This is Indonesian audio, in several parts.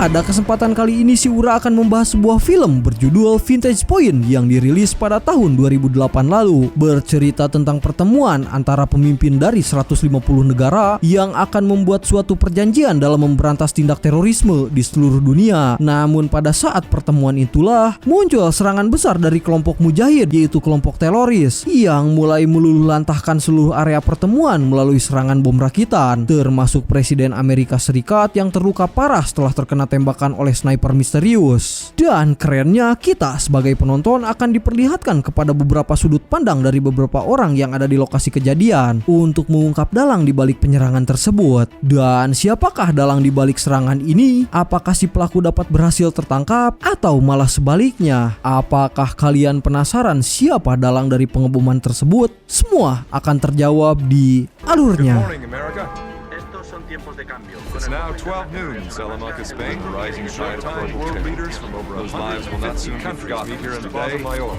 Pada kesempatan kali ini si Ura akan membahas sebuah film berjudul Vintage Point yang dirilis pada tahun 2008 lalu, bercerita tentang pertemuan antara pemimpin dari 150 negara yang akan membuat suatu perjanjian dalam memberantas tindak terorisme di seluruh dunia. Namun pada saat pertemuan itulah muncul serangan besar dari kelompok mujahid, yaitu kelompok teroris yang mulai meluluhlantahkan seluruh area pertemuan melalui serangan bom rakitan, termasuk Presiden Amerika Serikat yang terluka parah setelah terkena tembakan oleh sniper misterius. Dan kerennya, kita sebagai penonton akan diperlihatkan kepada beberapa sudut pandang dari beberapa orang yang ada di lokasi kejadian untuk mengungkap dalang di balik penyerangan tersebut. Dan siapakah dalang di balik serangan ini? Apakah si pelaku dapat berhasil tertangkap atau malah sebaliknya? Apakah kalian penasaran siapa dalang dari pengeboman tersebut? Semua akan terjawab di Alurnya. It's now 12 noon in Salamanca, Spain. The rising tide of world leaders from over 150 countries meet here in Plazamayor.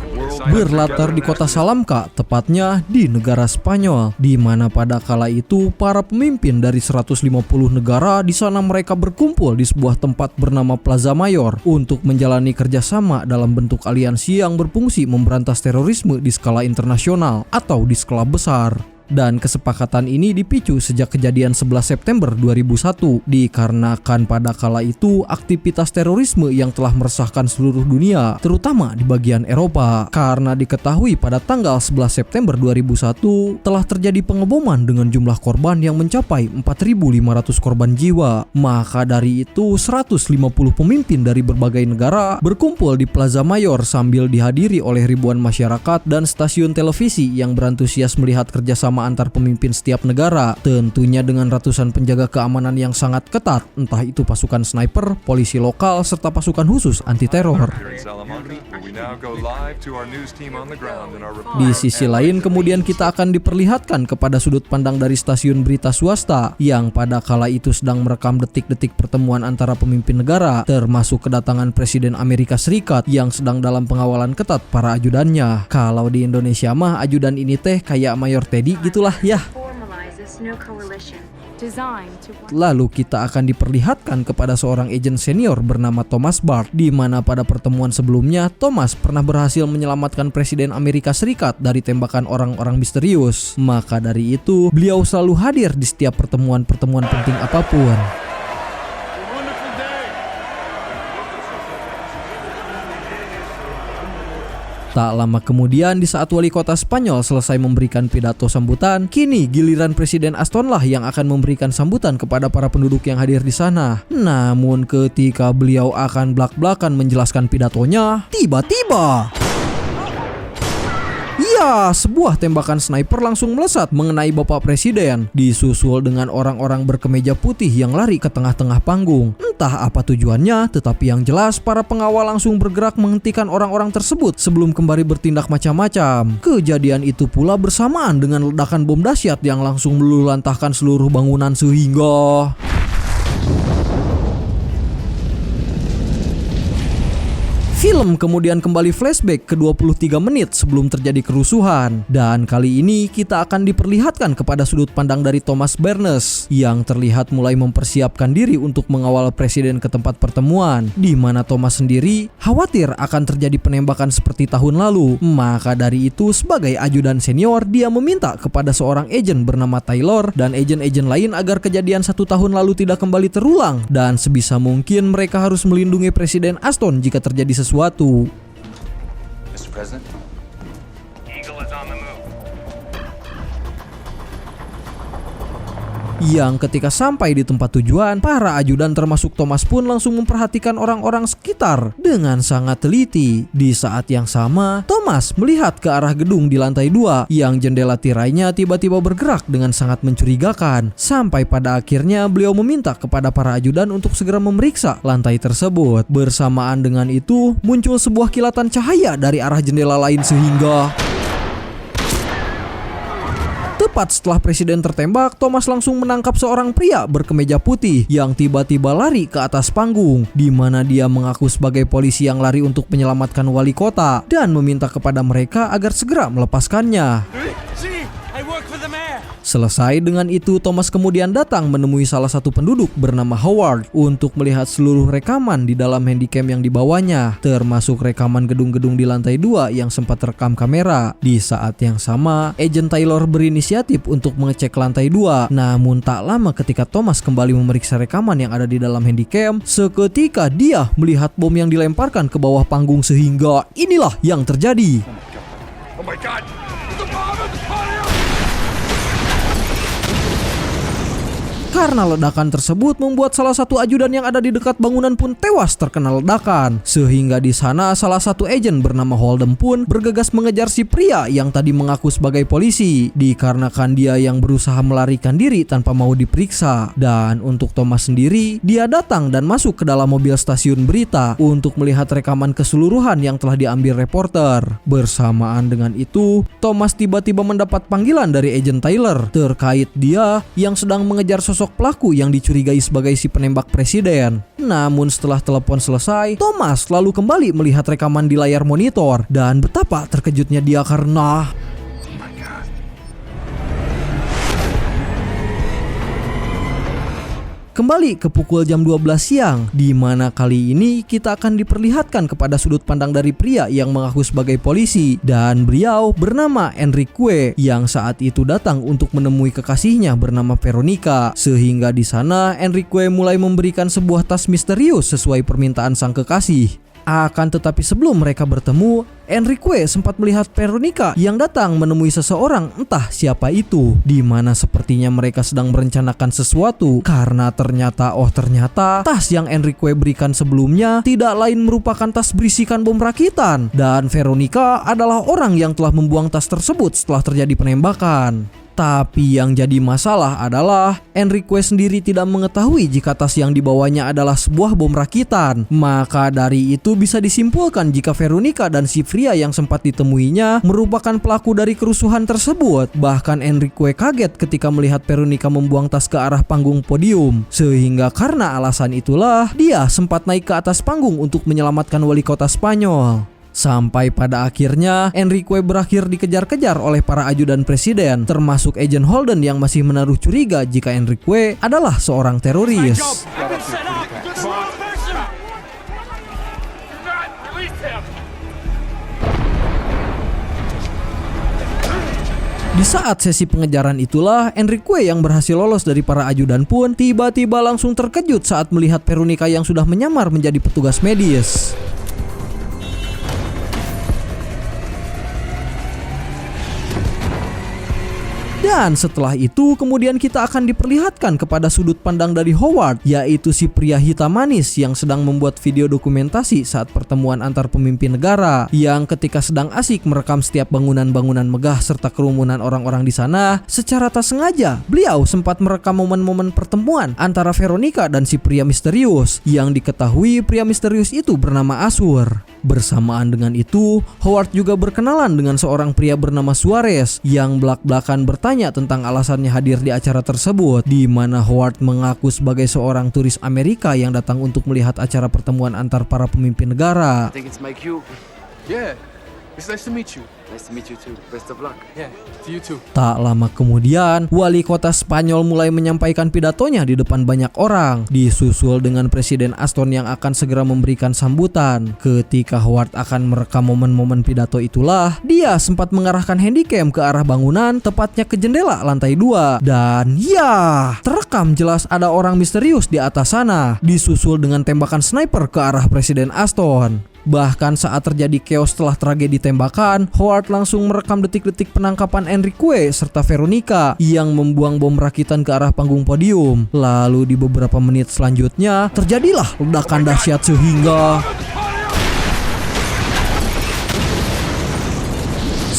Berlatar di kota Salamka, tepatnya di negara Spanyol, di mana pada kala itu para pemimpin dari 150 negara di sana mereka berkumpul di sebuah tempat bernama Plaza Mayor untuk menjalani kerjasama dalam bentuk aliansi yang berfungsi memberantas terorisme di skala internasional atau di skala besar. Dan kesepakatan ini dipicu sejak kejadian 11 September 2001 dikarenakan pada kala itu aktivitas terorisme yang telah meresahkan seluruh dunia, terutama di bagian Eropa, karena diketahui pada tanggal 11 September 2001 telah terjadi pengeboman dengan jumlah korban yang mencapai 4.500 korban jiwa. Maka dari itu 150 pemimpin dari berbagai negara berkumpul di Plaza Mayor sambil dihadiri oleh ribuan masyarakat dan stasiun televisi yang berantusias melihat kerjasama antar pemimpin setiap negara, tentunya dengan ratusan penjaga keamanan yang sangat ketat, entah itu pasukan sniper, polisi lokal, serta pasukan khusus anti teror. Di sisi lain kemudian kita akan diperlihatkan kepada sudut pandang dari stasiun berita swasta yang pada kala itu sedang merekam detik-detik pertemuan antara pemimpin negara, termasuk kedatangan Presiden Amerika Serikat yang sedang dalam pengawalan ketat para ajudannya. Kalau di Indonesia mah ajudan ini teh kayak Mayor Teddy gitulah ya. Lalu kita akan diperlihatkan kepada seorang agen senior bernama Thomas Bart, di mana pada pertemuan sebelumnya Thomas pernah berhasil menyelamatkan Presiden Amerika Serikat dari tembakan orang-orang misterius. Maka dari itu beliau selalu hadir di setiap pertemuan-pertemuan penting apapun. Tak lama kemudian, di saat wali kota Spanyol selesai memberikan pidato sambutan, kini giliran Presiden Aston lah yang akan memberikan sambutan kepada para penduduk yang hadir di sana. Namun ketika beliau akan blak-blakan menjelaskan pidatonya, tiba-tiba sebuah tembakan sniper langsung melesat mengenai Bapak Presiden, disusul dengan orang-orang berkemeja putih yang lari ke tengah-tengah panggung. Entah apa tujuannya, tetapi yang jelas para pengawal langsung bergerak menghentikan orang-orang tersebut sebelum kembali bertindak macam-macam. Kejadian itu pula bersamaan dengan ledakan bom dahsyat yang langsung meluluhlantahkan seluruh bangunan sehingga film kemudian kembali flashback ke 23 menit sebelum terjadi kerusuhan. Dan kali ini kita akan diperlihatkan kepada sudut pandang dari Thomas Bernes yang terlihat mulai mempersiapkan diri untuk mengawal presiden ke tempat pertemuan, di mana Thomas sendiri khawatir akan terjadi penembakan seperti tahun lalu. Maka dari itu sebagai ajudan senior dia meminta kepada seorang agen bernama Taylor dan agen-agen lain agar kejadian 1 tahun lalu tidak kembali terulang, dan sebisa mungkin mereka harus melindungi Presiden Aston jika terjadi sesuatu. Mr. President? Eagle is on the move. Yang ketika sampai di tempat tujuan, para ajudan termasuk Thomas pun langsung memperhatikan orang-orang sekitar dengan sangat teliti. Di saat yang sama, Thomas melihat ke arah gedung di lantai 2 yang jendela tirainya tiba-tiba bergerak dengan sangat mencurigakan. Sampai pada akhirnya beliau meminta kepada para ajudan untuk segera memeriksa lantai tersebut. Bersamaan dengan itu, muncul sebuah kilatan cahaya dari arah jendela lain sehingga tepat setelah presiden tertembak, Thomas langsung menangkap seorang pria berkemeja putih yang tiba-tiba lari ke atas panggung, di mana dia mengaku sebagai polisi yang lari untuk menyelamatkan wali kota dan meminta kepada mereka agar segera melepaskannya. Selesai dengan itu, Thomas kemudian datang menemui salah satu penduduk bernama Howard untuk melihat seluruh rekaman di dalam handycam yang dibawanya, termasuk rekaman gedung-gedung di lantai 2 yang sempat terekam kamera. Di saat yang sama, Agent Taylor berinisiatif untuk mengecek lantai 2. Namun tak lama ketika Thomas kembali memeriksa rekaman yang ada di dalam handycam, seketika dia melihat bom yang dilemparkan ke bawah panggung sehingga inilah yang terjadi. Oh my God! The bomb is fire! Karena ledakan tersebut membuat salah satu ajudan yang ada di dekat bangunan pun tewas terkena ledakan. Sehingga di sana salah satu agen bernama Holden pun bergegas mengejar si pria yang tadi mengaku sebagai polisi, dikarenakan dia yang berusaha melarikan diri tanpa mau diperiksa. Dan untuk Thomas sendiri, dia datang dan masuk ke dalam mobil stasiun berita untuk melihat rekaman keseluruhan yang telah diambil reporter. Bersamaan dengan itu, Thomas tiba-tiba mendapat panggilan dari Agent Taylor terkait dia yang sedang mengejar sosok pelaku yang dicurigai sebagai si penembak presiden. Namun setelah telepon selesai, Thomas lalu kembali melihat rekaman di layar monitor dan betapa terkejutnya dia karena kembali ke pukul jam 12 siang, di mana kali ini kita akan diperlihatkan kepada sudut pandang dari pria yang mengaku sebagai polisi, dan beliau bernama Enrique yang saat itu datang untuk menemui kekasihnya bernama Veronica. Sehingga di sana Enrique mulai memberikan sebuah tas misterius sesuai permintaan sang kekasih. Akan tetapi sebelum mereka bertemu, Enrique sempat melihat Veronica yang datang menemui seseorang, entah siapa itu, di mana sepertinya mereka sedang merencanakan sesuatu, karena ternyata tas yang Enrique berikan sebelumnya tidak lain merupakan tas berisikan bom rakitan, dan Veronica adalah orang yang telah membuang tas tersebut setelah terjadi penembakan. Tapi yang jadi masalah adalah Enrique sendiri tidak mengetahui jika tas yang dibawanya adalah sebuah bom rakitan. Maka dari itu bisa disimpulkan jika Veronica dan si pria yang sempat ditemuinya merupakan pelaku dari kerusuhan tersebut. Bahkan Enrique kaget ketika melihat Veronica membuang tas ke arah panggung podium. Sehingga karena alasan itulah dia sempat naik ke atas panggung untuk menyelamatkan wali kota Spanyol. Sampai pada akhirnya Enrique berakhir dikejar-kejar oleh para ajudan presiden, termasuk Agent Holden yang masih menaruh curiga jika Enrique adalah seorang teroris. Di saat sesi pengejaran itulah Enrique yang berhasil lolos dari para ajudan pun tiba-tiba langsung terkejut saat melihat Veronica yang sudah menyamar menjadi petugas medis. Dan setelah itu kemudian kita akan diperlihatkan kepada sudut pandang dari Howard, yaitu si pria hitam manis yang sedang membuat video dokumentasi saat pertemuan antar pemimpin negara, yang ketika sedang asik merekam setiap bangunan-bangunan megah serta kerumunan orang-orang di sana, secara tak sengaja beliau sempat merekam momen-momen pertemuan antara Veronica dan si pria misterius, yang diketahui pria misterius itu bernama Asur. Bersamaan dengan itu, Howard juga berkenalan dengan seorang pria bernama Suarez yang belak-belakan bertanya tentang alasannya hadir di acara tersebut, di mana Howard mengaku sebagai seorang turis Amerika yang datang untuk melihat acara pertemuan antar para pemimpin negara. I think it's my cue. Yeah, it's nice to meet you. Nice to meet you too. Best of luck. Yeah, to you too. Tak lama kemudian, wali kota Spanyol mulai menyampaikan pidatonya di depan banyak orang, disusul dengan Presiden Aston yang akan segera memberikan sambutan. Ketika Howard akan merekam momen-momen pidato itulah, dia sempat mengarahkan handycam ke arah bangunan, tepatnya ke jendela lantai 2. Dan ya, terekam jelas ada orang misterius di atas sana, disusul dengan tembakan sniper ke arah Presiden Aston. Bahkan saat terjadi chaos setelah tragedi tembakan, Howard langsung merekam detik-detik penangkapan Enrique serta Veronica yang membuang bom rakitan ke arah panggung podium. Lalu di beberapa menit selanjutnya terjadilah ledakan dahsyat sehingga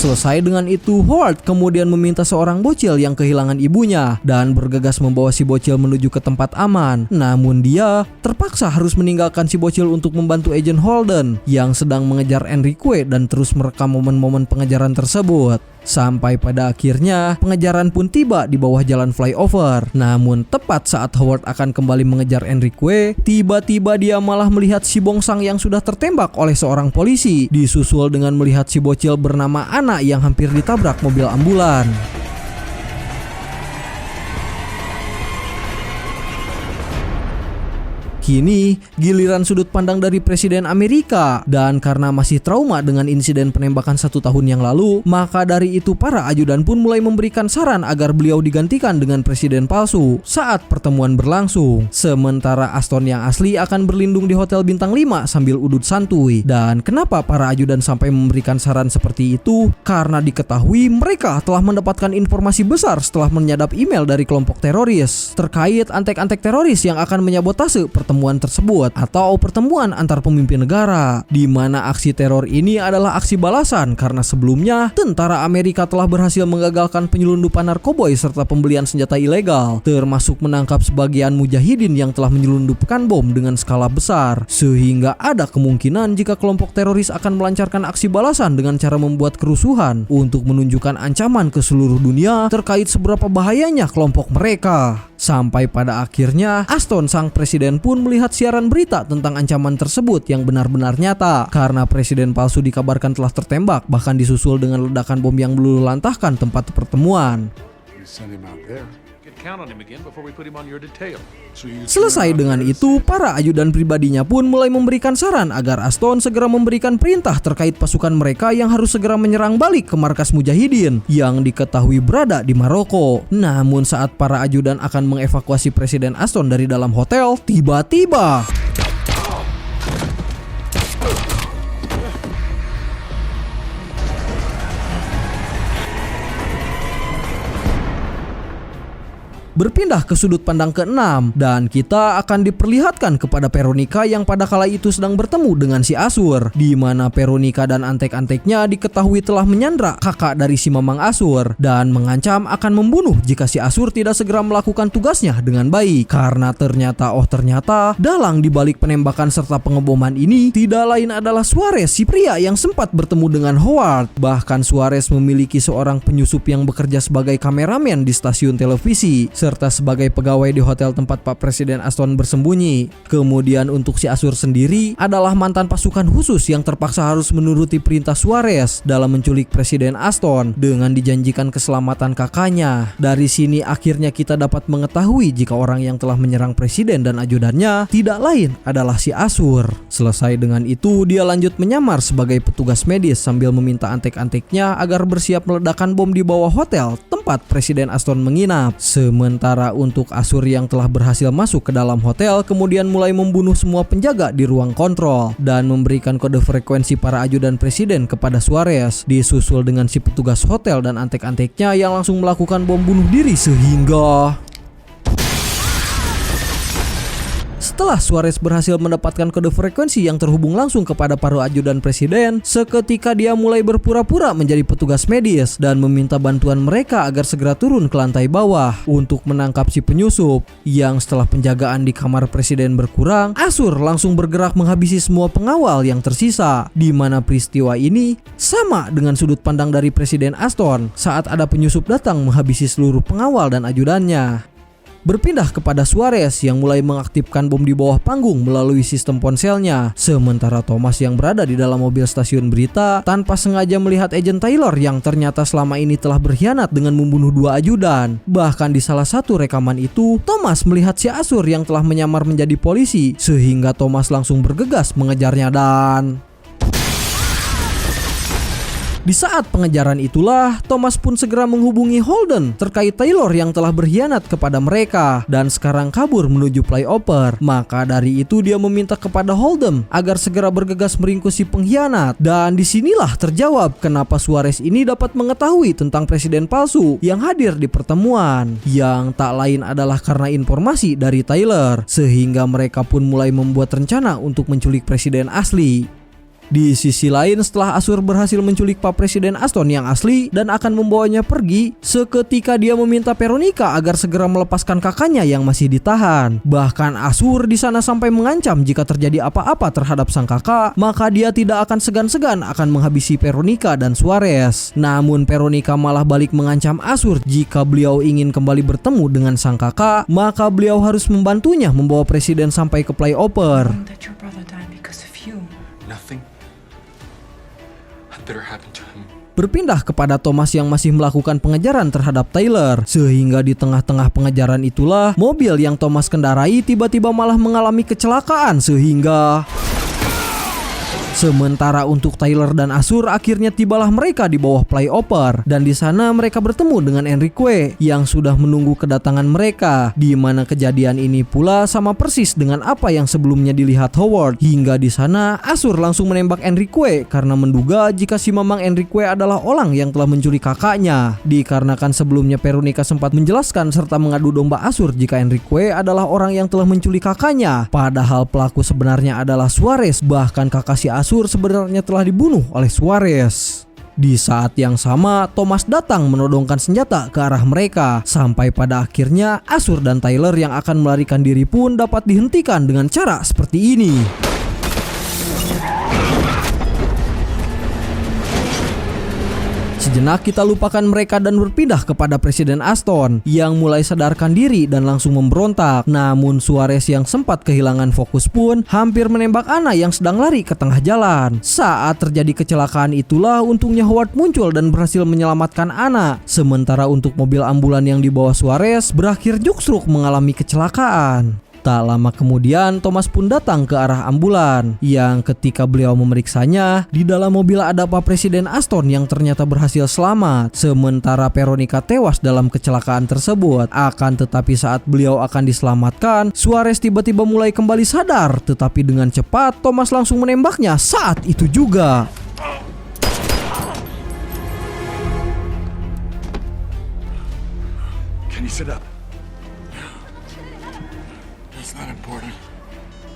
selesai dengan itu, Howard kemudian meminta seorang bocil yang kehilangan ibunya dan bergegas membawa si bocil menuju ke tempat aman. Namun dia terpaksa harus meninggalkan si bocil untuk membantu Agent Holden yang sedang mengejar Enrique dan terus merekam momen-momen pengejaran tersebut. Sampai pada akhirnya pengejaran pun tiba di bawah jalan flyover. Namun tepat saat Howard akan kembali mengejar Enrique, tiba-tiba dia malah melihat si bongsang yang sudah tertembak oleh seorang polisi, disusul dengan melihat si bocil bernama Anna yang hampir ditabrak mobil ambulan. Kini giliran sudut pandang dari Presiden Amerika, dan karena masih trauma dengan insiden penembakan 1 tahun yang lalu, maka dari itu para ajudan pun mulai memberikan saran agar beliau digantikan dengan presiden palsu saat pertemuan berlangsung. Sementara Aston yang asli akan berlindung di Hotel Bintang 5 sambil udut santuy. Dan kenapa para ajudan sampai memberikan saran seperti itu? Karena diketahui mereka telah mendapatkan informasi besar setelah menyadap email dari kelompok teroris terkait antek-antek teroris yang akan menyabotase pertemuan tersebut atau pertemuan antar pemimpin negara, di mana aksi teror ini adalah aksi balasan karena sebelumnya tentara Amerika telah berhasil menggagalkan penyelundupan narkoboy serta pembelian senjata ilegal, termasuk menangkap sebagian mujahidin yang telah menyelundupkan bom dengan skala besar, sehingga ada kemungkinan jika kelompok teroris akan melancarkan aksi balasan dengan cara membuat kerusuhan untuk menunjukkan ancaman ke seluruh dunia terkait seberapa bahayanya kelompok mereka. Sampai pada akhirnya Aston sang presiden pun melihat siaran berita tentang ancaman tersebut yang benar-benar nyata, karena presiden palsu dikabarkan telah tertembak, bahkan disusul dengan ledakan bom yang meluluhlantahkan tempat pertemuan. You send him out there. Count on him again before we put him on your detail. Selesai dengan itu, para ajudan pribadinya pun mulai memberikan saran agar Aston segera memberikan perintah terkait pasukan mereka yang harus segera menyerang balik ke markas mujahidin yang diketahui berada di Maroko. Namun saat para ajudan akan mengevakuasi Presiden Aston dari dalam hotel, tiba-tiba berpindah ke sudut pandang ke-6, dan kita akan diperlihatkan kepada Veronica yang pada kala itu sedang bertemu dengan si Asur, di mana Veronica dan antek-anteknya diketahui telah menyandra kakak dari si Mamang Asur dan mengancam akan membunuh jika si Asur tidak segera melakukan tugasnya dengan baik. Karena ternyata dalang di balik penembakan serta pengeboman ini tidak lain adalah Suarez, si pria yang sempat bertemu dengan Howard. Bahkan Suarez memiliki seorang penyusup yang bekerja sebagai kameramen di stasiun televisi serta sebagai pegawai di hotel tempat Pak Presiden Aston bersembunyi. Kemudian untuk si Asur sendiri adalah mantan pasukan khusus yang terpaksa harus menuruti perintah Suarez dalam menculik Presiden Aston dengan dijanjikan keselamatan kakaknya. Dari sini akhirnya kita dapat mengetahui jika orang yang telah menyerang presiden dan ajudannya tidak lain adalah si Asur. Selesai dengan itu, dia lanjut menyamar sebagai petugas medis sambil meminta antek-anteknya agar bersiap meledakkan bom di bawah hotel tempat Presiden Aston menginap. Sementara untuk Asur yang telah berhasil masuk ke dalam hotel kemudian mulai membunuh semua penjaga di ruang kontrol dan memberikan kode frekuensi para ajudan presiden kepada Suarez, disusul dengan si petugas hotel dan antek-anteknya yang langsung melakukan bom bunuh diri sehingga setelah Suarez berhasil mendapatkan kode frekuensi yang terhubung langsung kepada para ajudan presiden, seketika dia mulai berpura-pura menjadi petugas medis dan meminta bantuan mereka agar segera turun ke lantai bawah untuk menangkap si penyusup. Yang setelah penjagaan di kamar presiden berkurang, Asur langsung bergerak menghabisi semua pengawal yang tersisa, di mana peristiwa ini sama dengan sudut pandang dari Presiden Aston saat ada penyusup datang menghabisi seluruh pengawal dan ajudannya. Berpindah kepada Suarez yang mulai mengaktifkan bom di bawah panggung melalui sistem ponselnya, sementara Thomas yang berada di dalam mobil stasiun berita tanpa sengaja melihat Agent Taylor yang ternyata selama ini telah berkhianat dengan membunuh 2 ajudan. Bahkan di salah satu rekaman itu, Thomas melihat si Asur yang telah menyamar menjadi polisi, sehingga Thomas langsung bergegas mengejarnya dan Di saat pengejaran itulah, Thomas pun segera menghubungi Holden terkait Taylor yang telah berkhianat kepada mereka dan sekarang kabur menuju flyover. Maka dari itu dia meminta kepada Holden agar segera bergegas meringkus si pengkhianat. Dan disinilah terjawab kenapa Suarez ini dapat mengetahui tentang presiden palsu yang hadir di pertemuan, yang tak lain adalah karena informasi dari Taylor, sehingga mereka pun mulai membuat rencana untuk menculik presiden asli. Di sisi lain, setelah Azur berhasil menculik Pak Presiden Aston yang asli dan akan membawanya pergi, seketika dia meminta Veronica agar segera melepaskan kakaknya yang masih ditahan. Bahkan Azur di sana sampai mengancam jika terjadi apa-apa terhadap sang kakak, maka dia tidak akan segan-segan akan menghabisi Veronica dan Suarez. Namun Veronica malah balik mengancam Azur jika beliau ingin kembali bertemu dengan sang kakak, maka beliau harus membantunya membawa presiden sampai ke flyover. That your brother died because of you. Nothing had better happen to him. Berpindah kepada Thomas yang masih melakukan pengejaran terhadap Taylor, sehingga di tengah-tengah pengejaran itulah mobil yang Thomas kendarai tiba-tiba malah mengalami kecelakaan sehingga sementara untuk Taylor dan Azur akhirnya tibalah mereka di bawah flyover dan di sana mereka bertemu dengan Enrique yang sudah menunggu kedatangan mereka, di mana kejadian ini pula sama persis dengan apa yang sebelumnya dilihat Howard. Hingga di sana Azur langsung menembak Enrique karena menduga jika si Mamang Enrique adalah orang yang telah mencuri kakaknya, dikarenakan sebelumnya Veronica sempat menjelaskan serta mengadu domba Azur jika Enrique adalah orang yang telah menculik kakaknya, padahal pelaku sebenarnya adalah Suarez. Bahkan kakak si Azur sebenarnya telah dibunuh oleh Suarez. Di saat yang sama, Thomas datang menodongkan senjata ke arah mereka, sampai pada akhirnya Azur dan Taylor yang akan melarikan diri pun dapat dihentikan dengan cara seperti ini. Sejenak kita lupakan mereka dan berpindah kepada Presiden Aston yang mulai sadarkan diri dan langsung memberontak. Namun Suarez yang sempat kehilangan fokus pun hampir menembak Anna yang sedang lari ke tengah jalan. Saat terjadi kecelakaan itulah untungnya Howard muncul dan berhasil menyelamatkan Anna. Sementara untuk mobil ambulan yang dibawa Suarez berakhir juksruk mengalami kecelakaan. Tak lama kemudian Thomas pun datang ke arah ambulan yang ketika beliau memeriksanya, di dalam mobil ada Pak Presiden Aston yang ternyata berhasil selamat, sementara Veronica tewas dalam kecelakaan tersebut. Akan tetapi saat beliau akan diselamatkan, Suarez tiba-tiba mulai kembali sadar, tetapi dengan cepat Thomas langsung menembaknya saat itu juga. Can you sit up? That's not important.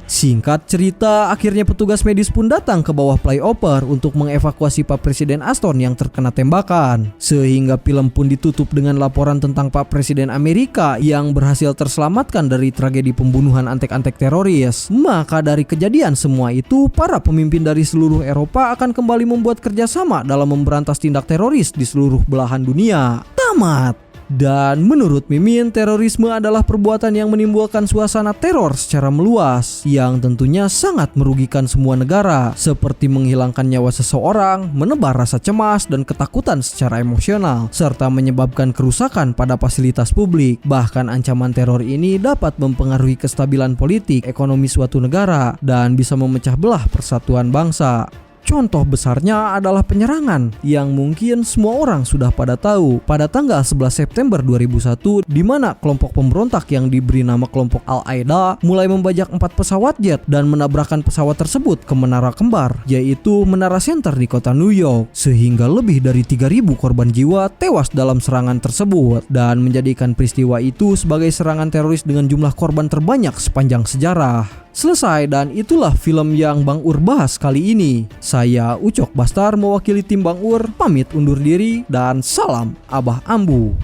Singkat cerita, akhirnya petugas medis pun datang ke bawah flyover untuk mengevakuasi Pak Presiden Aston yang terkena tembakan. Sehingga film pun ditutup dengan laporan tentang Pak Presiden Amerika yang berhasil terselamatkan dari tragedi pembunuhan antek-antek teroris. Maka dari kejadian semua itu, para pemimpin dari seluruh Eropa akan kembali membuat kerjasama dalam memberantas tindak teroris di seluruh belahan dunia. Tamat. Dan menurut Mimin, terorisme adalah perbuatan yang menimbulkan suasana teror secara meluas yang tentunya sangat merugikan semua negara, seperti menghilangkan nyawa seseorang, menebar rasa cemas dan ketakutan secara emosional, serta menyebabkan kerusakan pada fasilitas publik. Bahkan ancaman teror ini dapat mempengaruhi kestabilan politik, ekonomi suatu negara, dan bisa memecah belah persatuan bangsa. Contoh besarnya adalah penyerangan yang mungkin semua orang sudah pada tahu pada tanggal 11 September 2001, di mana kelompok pemberontak yang diberi nama kelompok Al-Qaeda mulai membajak 4 pesawat jet dan menabrakkan pesawat tersebut ke menara kembar, yaitu Menara Center di kota New York, sehingga lebih dari 3.000 korban jiwa tewas dalam serangan tersebut dan menjadikan peristiwa itu sebagai serangan teroris dengan jumlah korban terbanyak sepanjang sejarah. Selesai, dan itulah film yang Bang Ur bahas kali ini. Saya Ucok Bastar mewakili tim Bang Ur, pamit undur diri dan salam Abah Ambu.